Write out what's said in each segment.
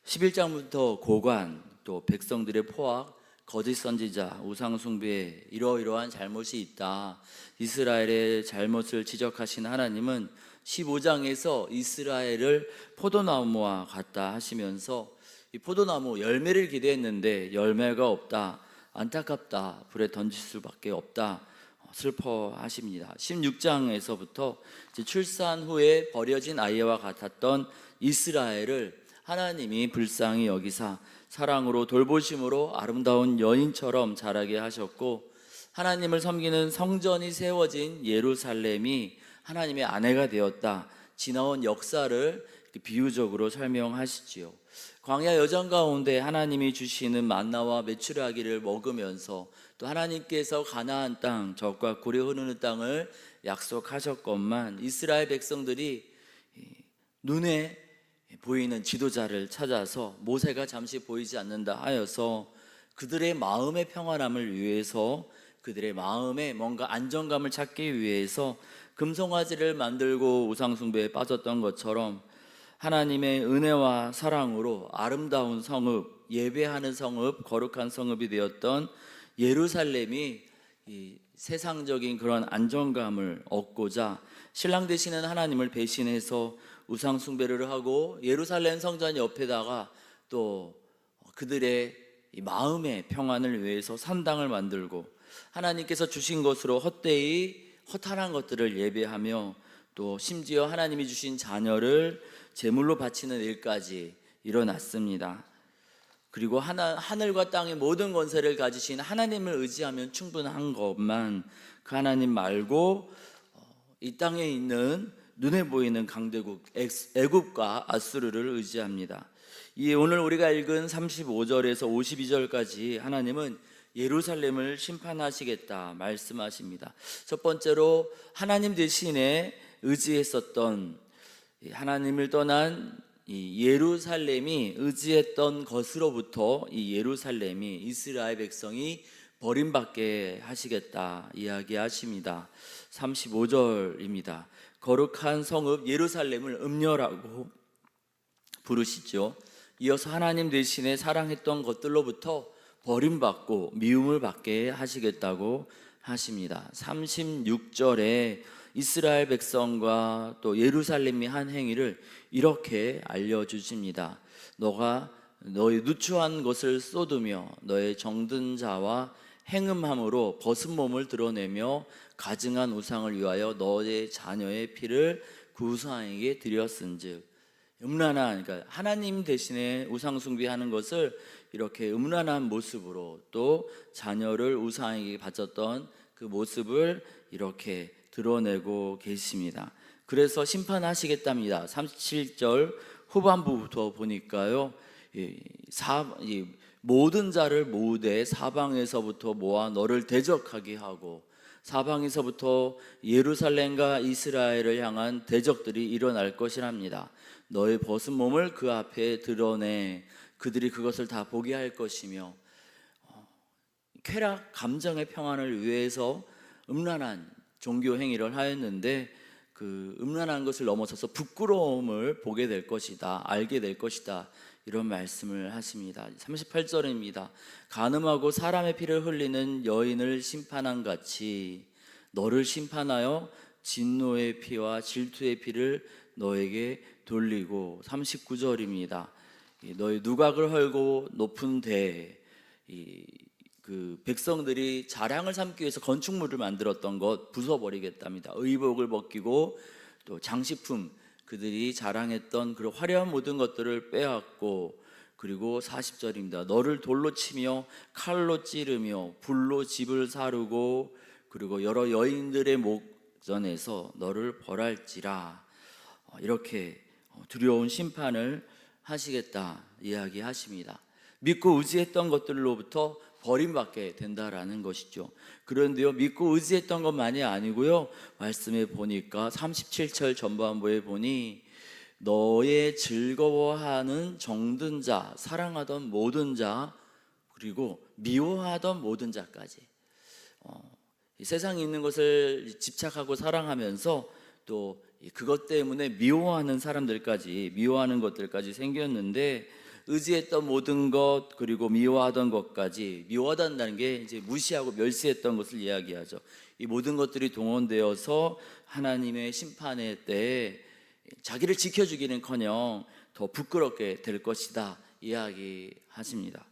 11장부터 고관, 또 백성들의 포악, 거짓 선지자, 우상 숭배에 이러이러한 잘못이 있다. 이스라엘의 잘못을 지적하신 하나님은 15장에서 이스라엘을 포도나무와 같다 하시면서 이 포도나무 열매를 기대했는데 열매가 없다, 안타깝다, 불에 던질 수밖에 없다, 슬퍼하십니다. 16장에서부터 출산 후에 버려진 아이와 같았던 이스라엘을 하나님이 불쌍히 여기사 사랑으로 돌보심으로 아름다운 여인처럼 자라게 하셨고, 하나님을 섬기는 성전이 세워진 예루살렘이 하나님의 아내가 되었다. 지나온 역사를 비유적으로 설명하시지요. 광야 여정 가운데 하나님이 주시는 만나와 메추라기를 먹으면서 또 하나님께서 가나안 땅, 젖과 꿀이 흐르는 땅을 약속하셨건만 이스라엘 백성들이 눈에 보이는 지도자를 찾아서 모세가 잠시 보이지 않는다 하여서 그들의 마음의 평안함을 위해서, 그들의 마음에 뭔가 안정감을 찾기 위해서 금송아지를 만들고 우상숭배에 빠졌던 것처럼 하나님의 은혜와 사랑으로 아름다운 성읍, 예배하는 성읍, 거룩한 성읍이 되었던 예루살렘이 이 세상적인 그런 안정감을 얻고자 신랑 되시는 하나님을 배신해서 우상 숭배를 하고 예루살렘 성전 옆에다가 또 그들의 마음의 평안을 위해서 산당을 만들고 하나님께서 주신 것으로 헛되이 허탄한 것들을 예배하며 또 심지어 하나님이 주신 자녀를 제물로 바치는 일까지 일어났습니다. 그리고 하늘과 땅의 모든 권세를 가지신 하나님을 의지하면 충분한 것만, 그 하나님 말고 이 땅에 있는 눈에 보이는 강대국 애굽과 아수르를 의지합니다. 이 오늘 우리가 읽은 35절에서 52절까지 하나님은 예루살렘을 심판하시겠다 말씀하십니다. 첫 번째로 하나님 대신에 의지했었던, 하나님을 떠난 이 예루살렘이 의지했던 것으로부터 이 예루살렘이, 이스라엘 백성이 버림받게 하시겠다 이야기하십니다. 35절입니다. 거룩한 성읍 예루살렘을 음녀라고 부르시죠. 이어서 하나님 대신에 사랑했던 것들로부터 버림받고 미움을 받게 하시겠다고 하십니다. 36절에 이스라엘 백성과 또 예루살렘이 한 행위를 이렇게 알려주십니다. 너가 너의 누추한 것을 쏟으며 너의 정든 자와 행음함으로 벗은 몸을 드러내며 가증한 우상을 위하여 너의 자녀의 피를 그 우상에게 드렸은즉, 음란한, 그러니까 하나님 대신에 우상 숭배하는 것을 이렇게 음란한 모습으로 또 자녀를 우상에게 바쳤던 그 모습을 이렇게 드러내고 계십니다. 그래서 심판하시겠답니다. 37절 후반부부터 보니까요, 모든 자를 모으되 사방에서부터 모아 너를 대적하게 하고, 사방에서부터 예루살렘과 이스라엘을 향한 대적들이 일어날 것이랍니다. 너의 벗은 몸을 그 앞에 드러내 그들이 그것을 다 보게 할 것이며, 쾌락 감정의 평안을 위해서 음란한 종교 행위를 하였는데 그 음란한 것을 넘어서서 부끄러움을 보게 될 것이다, 알게 될 것이다, 이런 말씀을 하십니다. 38절입니다. 간음하고 사람의 피를 흘리는 여인을 심판한 같이 너를 심판하여 진노의 피와 질투의 피를 너에게 돌리고, 39절입니다. 너의 누각을 헐고 높은 데, 그 백성들이 자랑을 삼기 위해서 건축물을 만들었던 것 부숴버리겠답니다. 의복을 벗기고 또 장식품, 그들이 자랑했던 그런 화려한 모든 것들을 빼앗고, 그리고 40절입니다. 너를 돌로 치며 칼로 찌르며 불로 집을 사르고 그리고 여러 여인들의 목전에서 너를 벌할지라, 이렇게 두려운 심판을 하시겠다 이야기하십니다. 믿고 의지했던 것들로부터 버림받게 된다라는 것이죠. 그런데요, 믿고 의지했던 것만이 아니고요, 말씀에 보니까 37절 전반부에 보니 너의 즐거워하는 정든 자, 사랑하던 모든 자, 그리고 미워하던 모든 자까지, 이 세상에 있는 것을 집착하고 사랑하면서 또 그것 때문에 미워하는 사람들까지, 미워하는 것들까지 생겼는데, 의지했던 모든 것, 그리고 미워하던 것까지, 미워하다는 게 이제 무시하고 멸시했던 것을 이야기하죠. 이 모든 것들이 동원되어서 하나님의 심판의 때에 자기를 지켜주기는커녕 더 부끄럽게 될 것이다 이야기하십니다.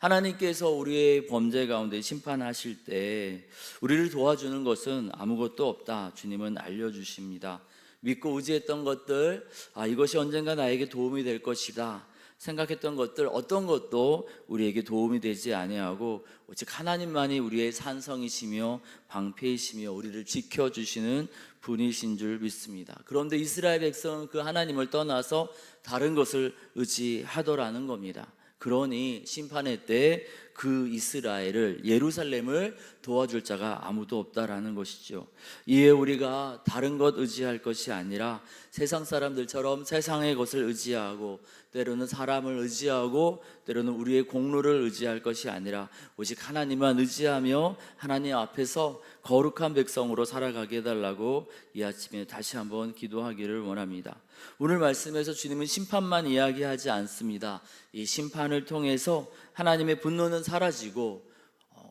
하나님께서 우리의 범죄 가운데 심판하실 때 우리를 도와주는 것은 아무것도 없다 주님은 알려주십니다. 믿고 의지했던 것들, 이것이 언젠가 나에게 도움이 될 것이다 생각했던 것들, 어떤 것도 우리에게 도움이 되지 아니하고 오직 하나님만이 우리의 산성이시며 방패이시며 우리를 지켜주시는 분이신 줄 믿습니다. 그런데 이스라엘 백성은 그 하나님을 떠나서 다른 것을 의지하더라는 겁니다. 그러니 심판의 때 그 이스라엘을, 예루살렘을 도와줄 자가 아무도 없다라는 것이죠. 이에 우리가 다른 것 의지할 것이 아니라 세상 사람들처럼 세상의 것을 의지하고, 때로는 사람을 의지하고, 때로는 우리의 공로를 의지할 것이 아니라 오직 하나님만 의지하며 하나님 앞에서 거룩한 백성으로 살아가게 해달라고 이 아침에 다시 한번 기도하기를 원합니다. 오늘 말씀에서 주님은 심판만 이야기하지 않습니다. 이 심판을 통해서 하나님의 분노는 사라지고,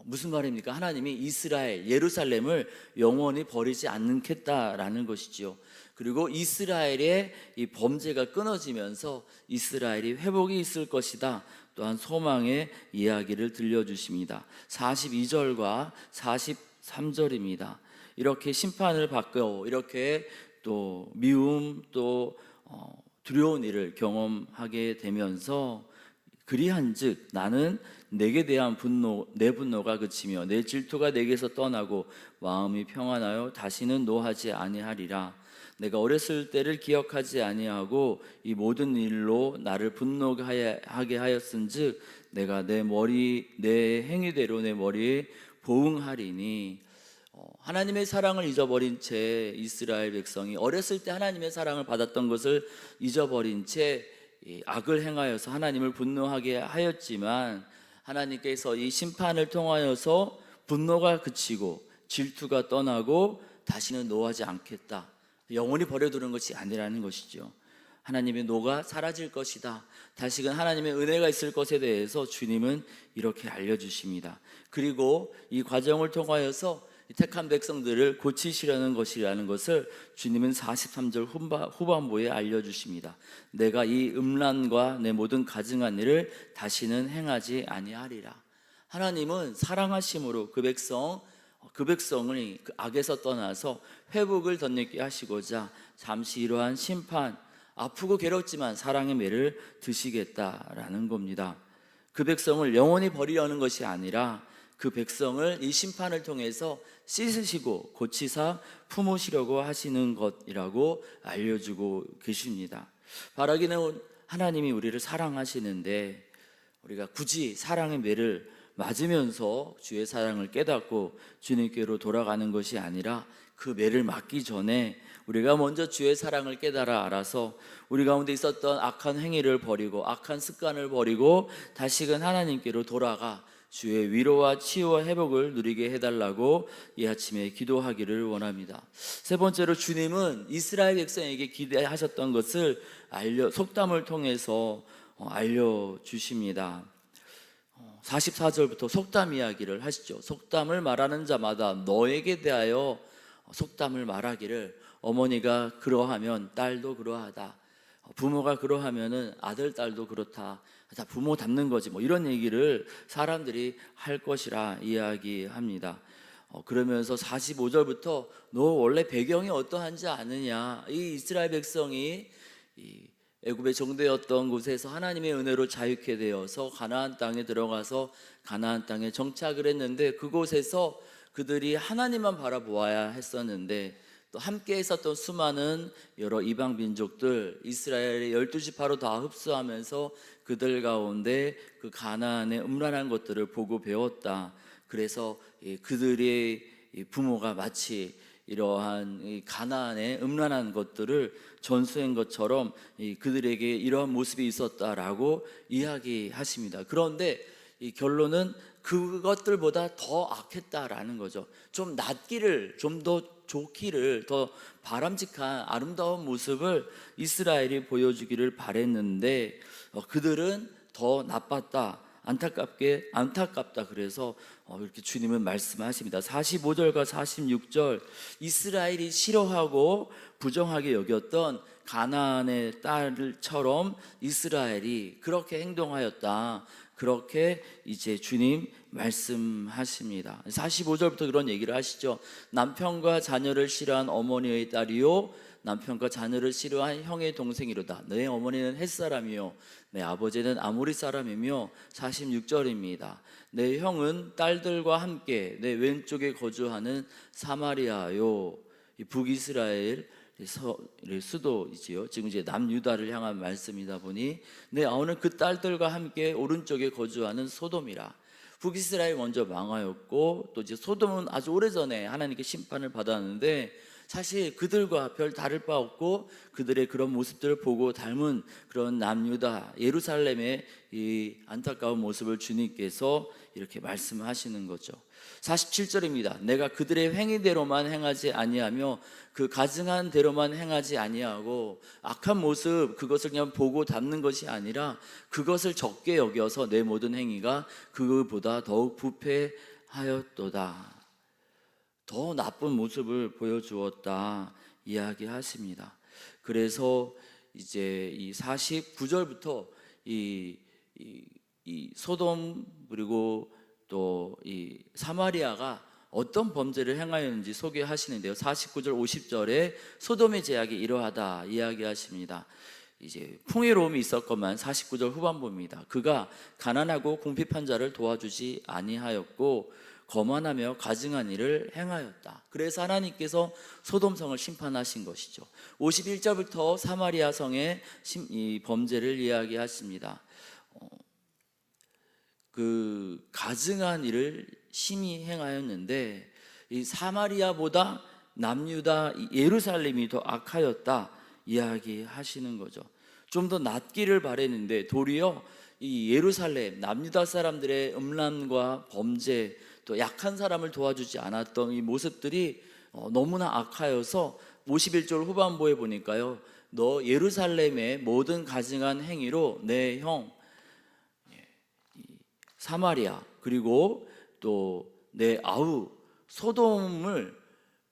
무슨 말입니까? 하나님이 이스라엘, 예루살렘을 영원히 버리지 않겠다라는 것이지요. 그리고 이스라엘의 이 범죄가 끊어지면서 이스라엘이 회복이 있을 것이다 또한 소망의 이야기를 들려주십니다. 42절과 43절입니다. 이렇게 심판을 받고 이렇게 또 미움 또 두려운 일을 경험하게 되면서 그리한즉 나는 내게 대한 내 분노가 그치며 내 질투가 내게서 떠나고 마음이 평안하여 다시는 노하지 아니하리라. 내가 어렸을 때를 기억하지 아니하고 이 모든 일로 나를 분노하게 하였은즉 내가 내 행위대로 내 머리에 보응하리니. 하나님의 사랑을 잊어버린 채 이스라엘 백성이 어렸을 때 하나님의 사랑을 받았던 것을 잊어버린 채 악을 행하여서 하나님을 분노하게 하였지만, 하나님께서 이 심판을 통하여서 분노가 그치고 질투가 떠나고 다시는 노하지 않겠다, 영원히 버려두는 것이 아니라는 것이죠. 하나님의 노가 사라질 것이다, 다시금 하나님의 은혜가 있을 것에 대해서 주님은 이렇게 알려주십니다. 그리고 이 과정을 통하여서 택한 백성들을 고치시려는 것이라는 것을 주님은 43절 후반부에 알려주십니다. 내가 이 음란과 내 모든 가증한 일을 다시는 행하지 아니하리라. 하나님은 사랑하심으로 그 백성을 그 악에서 떠나서 회복을 덧입게 하시고자 잠시 이러한 심판, 아프고 괴롭지만 사랑의 매를 드시겠다라는 겁니다. 그 백성을 영원히 버리려는 것이 아니라 그 백성을 이 심판을 통해서 씻으시고 고치사 품으시려고 하시는 것이라고 알려주고 계십니다. 바라기는 하나님이 우리를 사랑하시는데 우리가 굳이 사랑의 매를 맞으면서 주의 사랑을 깨닫고 주님께로 돌아가는 것이 아니라 그 매를 맞기 전에 우리가 먼저 주의 사랑을 깨달아 알아서 우리 가운데 있었던 악한 행위를 버리고 악한 습관을 버리고 다시금 하나님께로 돌아가 주의 위로와 치유와 회복을 누리게 해달라고 이 아침에 기도하기를 원합니다. 세 번째로 주님은 이스라엘 백성에게 기대하셨던 것을 속담을 통해서 알려주십니다. 44절부터 속담 이야기를 하시죠. 속담을 말하는 자마다 너에게 대하여 속담을 말하기를 어머니가 그러하면 딸도 그러하다, 부모가 그러하면은 아들 딸도 그렇다, 다 부모 닮는 거지, 이런 얘기를 사람들이 할 것이라 이야기합니다. 그러면서 45절부터 너 원래 배경이 어떠한지 아느냐, 이 이스라엘 백성이 애굽의 정대였던 곳에서 하나님의 은혜로 자유케 되어서 가나안 땅에 들어가서 가나안 땅에 정착을 했는데, 그곳에서 그들이 하나님만 바라보아야 했었는데 또 함께 있었던 수많은 여러 이방 민족들, 이스라엘의 12지파로 다 흡수하면서 그들 가운데 그 가나안의 음란한 것들을 보고 배웠다. 그래서 그들의 부모가 마치 이러한 가나안의 음란한 것들을 전수한 것처럼 그들에게 이러한 모습이 있었다라고 이야기하십니다. 그런데 이 결론은 그것들보다 더 악했다라는 거죠. 좀 낫기를, 좀 더 좋기를, 더 바람직한 아름다운 모습을 이스라엘이 보여주기를 바랬는데 그들은 더 나빴다, 안타깝다. 그래서 이렇게 주님은 말씀하십니다. 45절과 46절, 이스라엘이 싫어하고 부정하게 여겼던 가나안의 딸처럼 이스라엘이 그렇게 행동하였다. 그렇게 이제 주님 말씀하십니다. 45절부터 그런 얘기를 하시죠. 남편과 자녀를 싫어한 어머니의 딸이요, 남편과 자녀를 싫어한 형의 동생이로다. 내 어머니는 헷 사람이요, 내 아버지는 아모리 사람이며. 46절입니다. 내 형은 딸들과 함께 내 왼쪽에 거주하는 사마리아요. 북이스라엘 수도이지요. 지금 이제 남유다를 향한 말씀이다 보니 내 아우는 그 딸들과 함께 오른쪽에 거주하는 소돔이라. 북이스라엘 먼저 망하였고 또 이제 소돔은 아주 오래전에 하나님께 심판을 받았는데 사실 그들과 별 다를 바 없고 그들의 그런 모습들을 보고 닮은 그런 남유다 예루살렘의 이 안타까운 모습을 주님께서 이렇게 말씀하시는 거죠. 47절입니다. 내가 그들의 행위대로만 행하지 아니하며 그 가증한 대로만 행하지 아니하고, 악한 모습 그것을 그냥 보고 닮는 것이 아니라 그것을 적게 여겨서 내 모든 행위가 그보다 더욱 부패하였도다. 더 나쁜 모습을 보여주었다 이야기하십니다. 그래서 이제 이 49절부터 이 소돔 그리고 또 이 사마리아가 어떤 범죄를 행하였는지 소개하시는데요. 49절 50절에 소돔의 제약이 이러하다 이야기하십니다. 이제 풍요로움이 있었건만 49절 후반부입니다. 그가 가난하고 궁핍한 자를 도와주지 아니하였고 거만하며 가증한 일을 행하였다. 그래서 하나님께서 소돔성을 심판하신 것이죠. 51절부터 사마리아 성의 이 범죄를 이야기하십니다. 그 가증한 일을 심히 행하였는데 이 사마리아보다 남유다 예루살렘이 더 악하였다 이야기하시는 거죠. 좀 더 낫기를 바랬는데 도리어 이 예루살렘 남유다 사람들의 음란과 범죄, 또 약한 사람을 도와주지 않았던 이 모습들이 너무나 악하여서 51절 후반부에 보니까요, 너 예루살렘의 모든 가증한 행위로 내 형 사마리아 그리고 또 내 아우 소돔을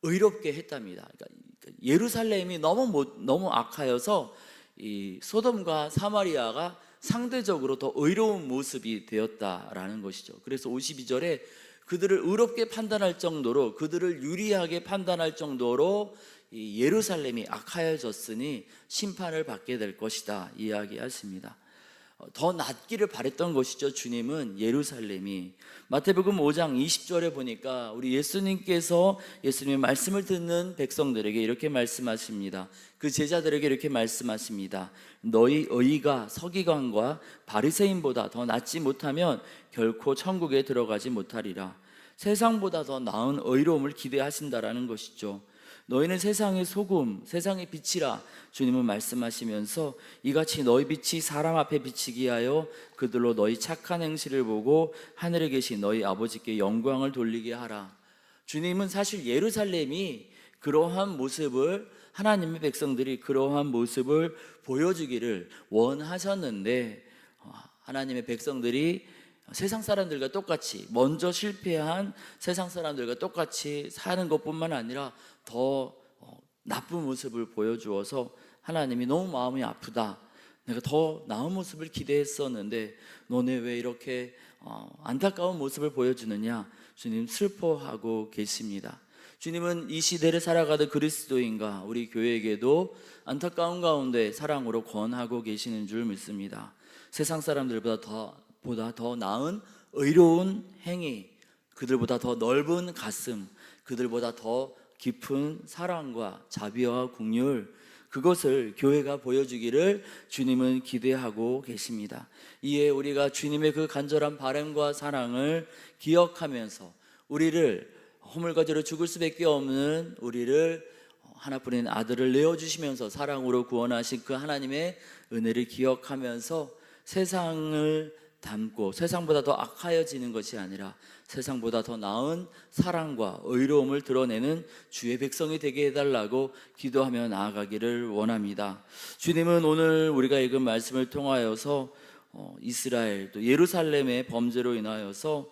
의롭게 했답니다. 그러니까 예루살렘이 너무 악하여서 이 소돔과 사마리아가 상대적으로 더 의로운 모습이 되었다라는 것이죠. 그래서 52절에 그들을 의롭게 판단할 정도로, 그들을 유리하게 판단할 정도로 이 예루살렘이 악하여졌으니 심판을 받게 될 것이다 이야기하십니다. 더 낫기를 바랬던 것이죠. 주님은 예루살렘이. 마태복음 5장 20절에 보니까 우리 예수님께서 예수님의 말씀을 듣는 백성들에게 이렇게 말씀하십니다. 그 제자들에게 이렇게 말씀하십니다. 너희 의가 서기관과 바리새인보다 더 낫지 못하면 결코 천국에 들어가지 못하리라. 세상보다 더 나은 의로움을 기대하신다라는 것이죠. 너희는 세상의 소금, 세상의 빛이라 주님은 말씀하시면서 이같이 너희 빛이 사람 앞에 비치게 하여 그들로 너희 착한 행실을 보고 하늘에 계신 너희 아버지께 영광을 돌리게 하라. 주님은 사실 예루살렘이 그러한 모습을, 하나님의 백성들이 그러한 모습을 보여주기를 원하셨는데 하나님의 백성들이 세상 사람들과 똑같이, 먼저 실패한 세상 사람들과 똑같이 사는 것뿐만 아니라 더 나쁜 모습을 보여주어서 하나님이 너무 마음이 아프다. 내가 더 나은 모습을 기대했었는데 너네 왜 이렇게 안타까운 모습을 보여주느냐. 주님 슬퍼하고 계십니다. 주님은 이 시대를 살아가던 그리스도인과 우리 교회에게도 안타까운 가운데 사랑으로 권하고 계시는 줄 믿습니다. 세상 사람들보다 더 나은 의로운 행위, 그들보다 더 넓은 가슴, 그들보다 더 깊은 사랑과 자비와 긍휼, 그것을 교회가 보여주기를 주님은 기대하고 계십니다. 이에 우리가 주님의 그 간절한 바람과 사랑을 기억하면서 우리를 허물가지로 죽을 수밖에 없는 우리를 하나뿐인 아들을 내어주시면서 사랑으로 구원하신 그 하나님의 은혜를 기억하면서 세상을 담고 세상보다 더 악하여지는 것이 아니라 세상보다 더 나은 사랑과 의로움을 드러내는 주의 백성이 되게 해달라고 기도하며 나아가기를 원합니다. 주님은 오늘 우리가 읽은 말씀을 통하여서 이스라엘 또 예루살렘의 범죄로 인하여서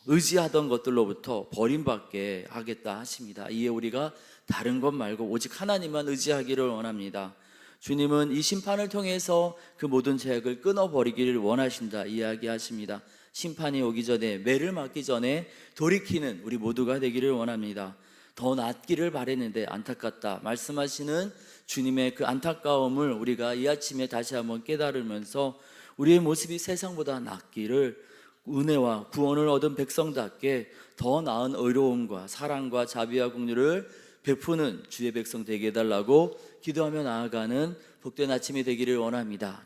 의지하던 것들로부터 버림받게 하겠다 하십니다. 이에 우리가 다른 것 말고 오직 하나님만 의지하기를 원합니다. 주님은 이 심판을 통해서 그 모든 죄악을 끊어버리기를 원하신다 이야기하십니다. 심판이 오기 전에, 매를 맞기 전에 돌이키는 우리 모두가 되기를 원합니다. 더 낫기를 바랬는데 안타깝다 말씀하시는 주님의 그 안타까움을 우리가 이 아침에 다시 한번 깨달으면서 우리의 모습이 세상보다 낫기를, 은혜와 구원을 얻은 백성답게 더 나은 의로움과 사랑과 자비와 긍휼을 베푸는 주의 백성 되게 해달라고 기도하며 나아가는 복된 아침이 되기를 원합니다.